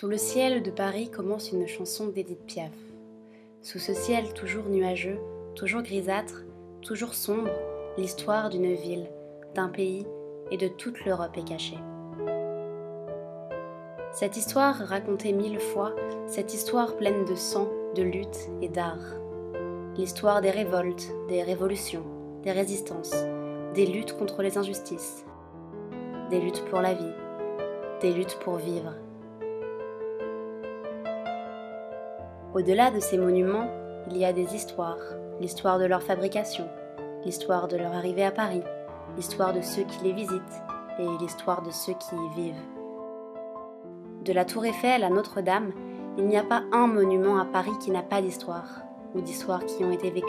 Sous le ciel de Paris commence une chanson d'Édith Piaf. Sous ce ciel toujours nuageux, toujours grisâtre, toujours sombre, l'histoire d'une ville, d'un pays et de toute l'Europe est cachée. Cette histoire racontée 1000 fois, cette histoire pleine de sang, de lutte et d'art. L'histoire des révoltes, des révolutions, des résistances, des luttes contre les injustices, des luttes pour la vie, des luttes pour vivre. Au-delà de ces monuments, il y a des histoires, l'histoire de leur fabrication, l'histoire de leur arrivée à Paris, l'histoire de ceux qui les visitent et l'histoire de ceux qui y vivent. De la Tour Eiffel à Notre-Dame, il n'y a pas un monument à Paris qui n'a pas d'histoire, ou d'histoires qui ont été vécues.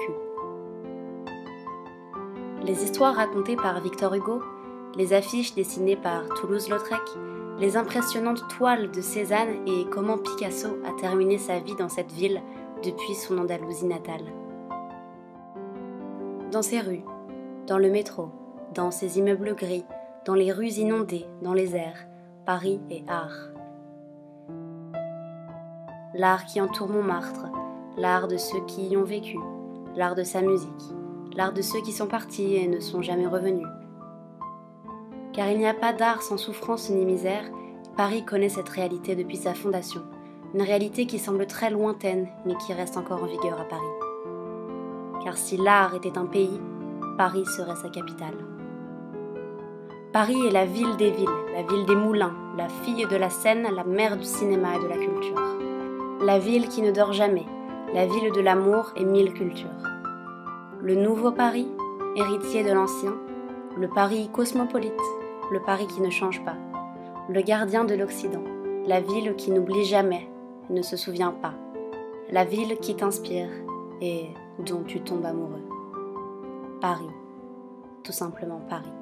Les histoires racontées par Victor Hugo, les affiches dessinées par Toulouse-Lautrec, les impressionnantes toiles de Cézanne et comment Picasso a terminé sa vie dans cette ville depuis son Andalousie natale. Dans ses rues, dans le métro, dans ses immeubles gris, dans les rues inondées, dans les airs, Paris est art. L'art qui entoure Montmartre, l'art de ceux qui y ont vécu, l'art de sa musique, l'art de ceux qui sont partis et ne sont jamais revenus. Car il n'y a pas d'art sans souffrance ni misère, Paris connaît cette réalité depuis sa fondation, une réalité qui semble très lointaine mais qui reste encore en vigueur à Paris. Car si l'art était un pays, Paris serait sa capitale. Paris est la ville des villes, la ville des moulins, la fille de la scène, la mère du cinéma et de la culture. La ville qui ne dort jamais, la ville de l'amour et 1000 cultures. Le nouveau Paris, héritier de l'ancien, le Paris cosmopolite, le Paris qui ne change pas, le gardien de l'Occident, la ville qui n'oublie jamais et ne se souvient pas, la ville qui t'inspire et dont tu tombes amoureux. Paris, tout simplement Paris.